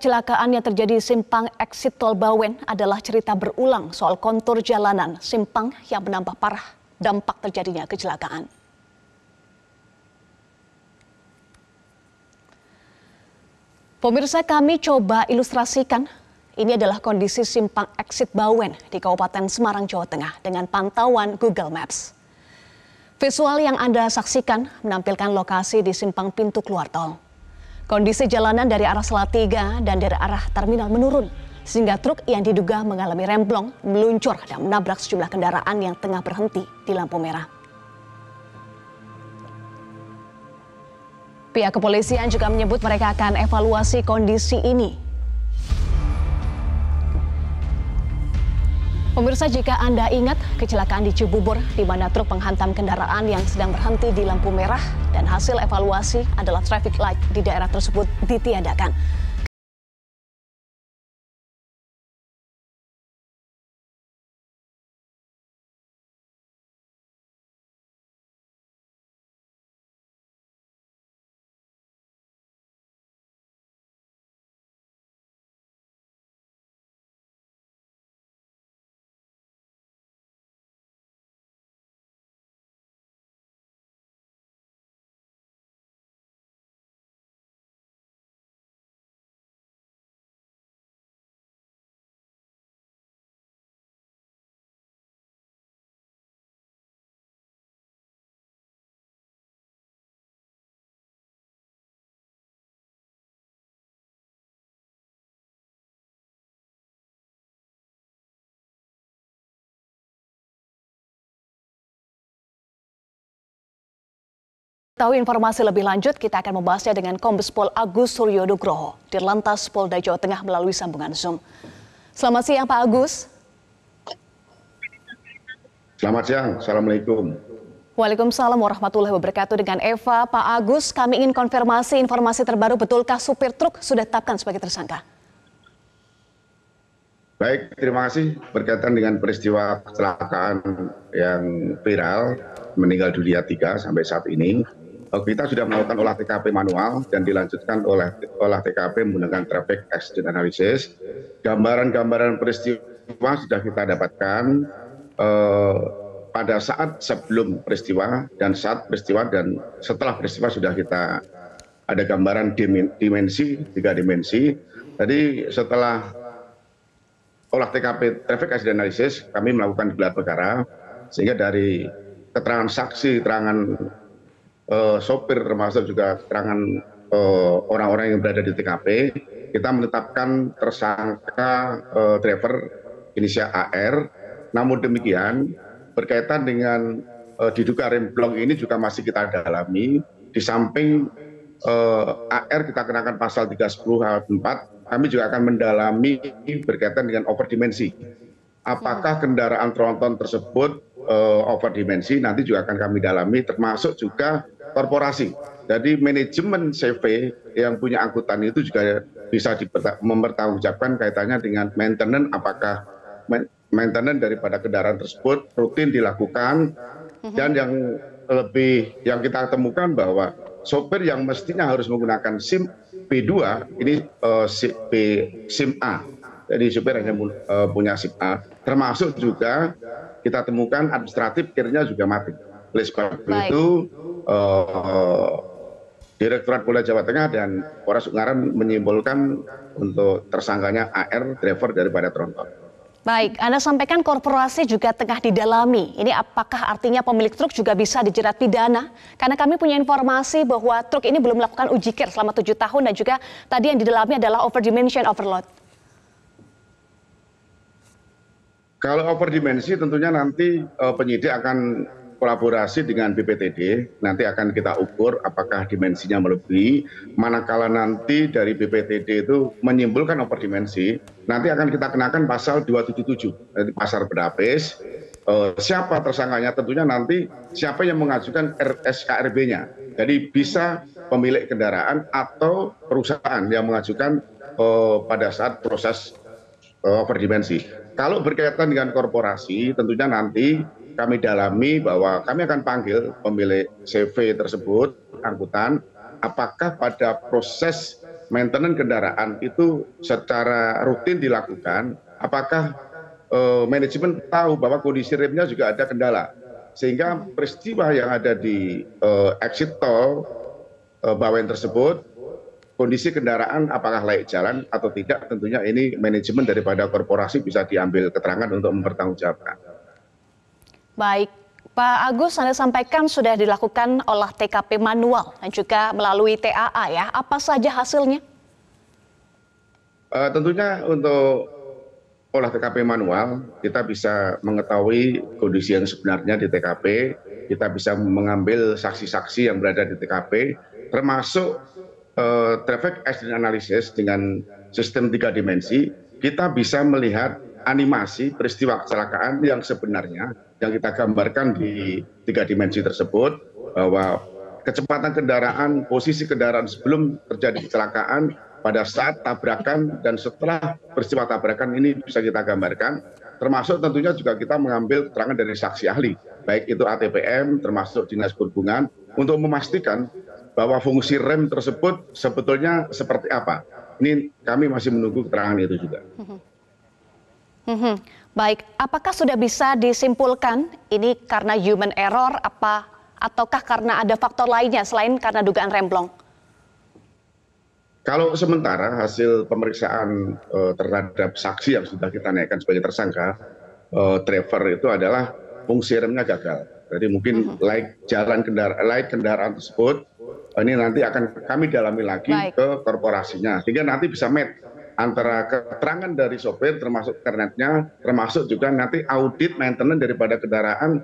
Kecelakaan yang terjadi di simpang exit tol Bawen adalah cerita berulang soal kontur jalanan simpang yang menambah parah dampak terjadinya kecelakaan. Pemirsa, kami coba ilustrasikan, ini adalah kondisi simpang exit Bawen di Kabupaten Semarang, Jawa Tengah dengan pantauan Google Maps. Visual yang Anda saksikan menampilkan lokasi di simpang pintu keluar tol. Kondisi jalanan dari arah Salatiga dan dari arah terminal menurun, sehingga truk yang diduga mengalami remblong meluncur dan menabrak sejumlah kendaraan yang tengah berhenti di lampu merah. Pihak kepolisian juga menyebut mereka akan evaluasi kondisi ini. Pemirsa, jika Anda ingat kecelakaan di Cibubur di mana truk menghantam kendaraan yang sedang berhenti di lampu merah dan hasil evaluasi adalah traffic light di daerah tersebut ditiadakan. Tahu informasi lebih lanjut, kita akan membahasnya dengan Kombes Pol Agus Suryo Nugroho, Dirlantas Polda Jawa Tengah melalui sambungan Zoom. Selamat siang Pak Agus. Selamat siang, Assalamualaikum. Waalaikumsalam warahmatullahi wabarakatuh. Dengan Eva. Pak Agus, kami ingin konfirmasi informasi terbaru, betulkah supir truk sudah ditetapkan sebagai tersangka? Baik, terima kasih. Berkaitan dengan peristiwa kecelakaan yang viral, meninggal dunia 3 sampai saat ini, kita sudah melakukan olah TKP manual dan dilanjutkan oleh olah TKP menggunakan traffic accident analysis. Gambaran-gambaran peristiwa sudah kita dapatkan pada saat sebelum peristiwa dan saat peristiwa dan setelah peristiwa sudah kita ada gambaran dimensi, 3 dimensi. Tadi setelah olah TKP traffic accident analysis, kami melakukan gelar perkara sehingga dari keterangan saksi, keterangan sopir termasuk juga keterangan orang-orang yang berada di TKP, kita menetapkan tersangka driver inisial AR. Namun demikian berkaitan dengan diduga remblong ini juga masih kita dalami. Di samping AR kita kenakan pasal 310 ayat 4, kami juga akan mendalami berkaitan dengan overdimensi. Apakah kendaraan tronton tersebut overdimensi, nanti juga akan kami dalami, termasuk juga korporasi. Jadi manajemen CV yang punya angkutan itu juga bisa mempertanggungjawabkan kaitannya dengan maintenance, apakah maintenance daripada kendaraan tersebut rutin dilakukan. Dan yang kita temukan bahwa sopir yang mestinya harus menggunakan SIM B2 ini SIM A. Jadi sopir hanya punya SIM A. Termasuk juga kita temukan administratif kiranya juga mati. Oleh sebab itu Direktorat Polda Jawa Tengah dan Polres Ungaran menyimpulkan untuk tersangkanya AR, driver daripada tronton. Baik, Anda sampaikan korporasi juga tengah didalami. Ini apakah artinya pemilik truk juga bisa dijerat pidana? Karena kami punya informasi bahwa truk ini belum melakukan uji kir selama 7 tahun dan juga tadi yang didalami adalah overdimension overload. Kalau overdimensi tentunya nanti penyidik akan kolaborasi dengan BPTD, nanti akan kita ukur apakah dimensinya melebihi. Manakala nanti dari BPTD itu menyimpulkan overdimensi, nanti akan kita kenakan pasal 277, pasal berlapis. Siapa tersangkanya? Tentunya nanti siapa yang mengajukan SKRB-nya. Jadi bisa pemilik kendaraan atau perusahaan yang mengajukan pada saat proses overdimensi. Kalau berkaitan dengan korporasi, tentunya nanti kami dalami bahwa kami akan panggil pemilik CV tersebut, angkutan, apakah pada proses maintenance kendaraan itu secara rutin dilakukan, apakah manajemen tahu bahwa kondisi remnya juga ada kendala, sehingga peristiwa yang ada di exit tol Bawen tersebut, kondisi kendaraan apakah layak jalan atau tidak, tentunya ini manajemen daripada korporasi bisa diambil keterangan untuk mempertanggungjawabkan. Baik, Pak Agus, Anda sampaikan sudah dilakukan olah TKP manual dan juga melalui TAA ya. Apa saja hasilnya? Tentunya untuk olah TKP manual, kita bisa mengetahui kondisi yang sebenarnya di TKP, kita bisa mengambil saksi-saksi yang berada di TKP, termasuk traffic accident analysis dengan sistem 3 dimensi, kita bisa melihat animasi peristiwa kecelakaan yang sebenarnya yang kita gambarkan di 3 dimensi tersebut, bahwa kecepatan kendaraan, posisi kendaraan sebelum terjadi kecelakaan, pada saat tabrakan dan setelah peristiwa tabrakan ini bisa kita gambarkan, termasuk tentunya juga kita mengambil keterangan dari saksi ahli, baik itu ATPM termasuk Dinas Perhubungan, untuk memastikan bahwa fungsi rem tersebut sebetulnya seperti apa. Ini kami masih menunggu keterangan itu juga. Baik, apakah sudah bisa disimpulkan ini karena human error ataukah karena ada faktor lainnya selain karena dugaan remblong? Kalau sementara hasil pemeriksaan terhadap saksi yang sudah kita naikkan sebagai tersangka, driver itu adalah fungsi remnya gagal. Jadi mungkin light kendaraan tersebut ini nanti akan kami dalami lagi ke korporasinya, sehingga nanti bisa match antara keterangan dari sopir termasuk kernetnya, termasuk juga nanti audit maintenance daripada kendaraan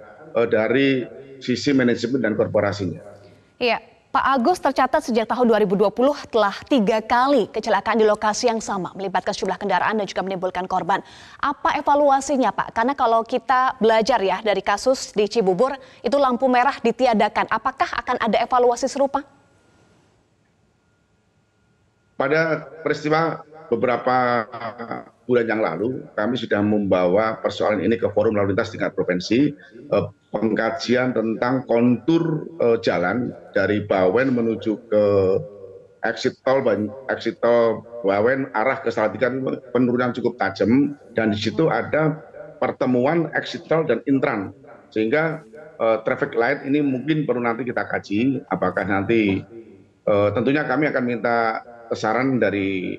dari sisi manajemen dan korporasinya. Iya, Pak Agus, tercatat sejak tahun 2020 telah 3 kali kecelakaan di lokasi yang sama melibatkan sejumlah kendaraan dan juga menimbulkan korban. Apa evaluasinya, Pak? Karena kalau kita belajar ya dari kasus di Cibubur, itu lampu merah ditiadakan. Apakah akan ada evaluasi serupa? Pada peristiwa beberapa bulan yang lalu, kami sudah membawa persoalan ini ke Forum Lalu Lintas tingkat provinsi, pengkajian tentang kontur jalan dari Bawen menuju ke exit tol Bawen arah ke Salatiga, penurunan cukup tajam, dan di situ ada pertemuan exit tol dan intran, sehingga traffic light ini mungkin perlu nanti kita kaji, apakah nanti tentunya kami akan minta saran dari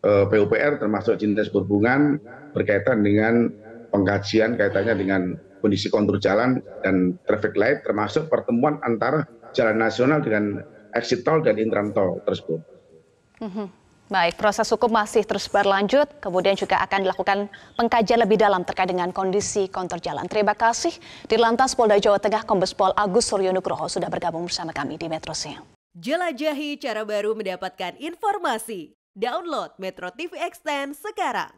PUPR termasuk Dinas Perhubungan berkaitan dengan pengkajian kaitannya dengan kondisi kontur jalan dan traffic light, termasuk pertemuan antara jalan nasional dengan exit tol dan intran tol tersebut. Baik, proses hukum masih terus berlanjut, kemudian juga akan dilakukan pengkajian lebih dalam terkait dengan kondisi kontur jalan. Terima kasih Dirlantas Polda Jawa Tengah Kombes Pol Agus Suryo Nugroho sudah bergabung bersama kami di Metro Siang. Jelajahi cara baru mendapatkan informasi. Download Metro TV Extend sekarang.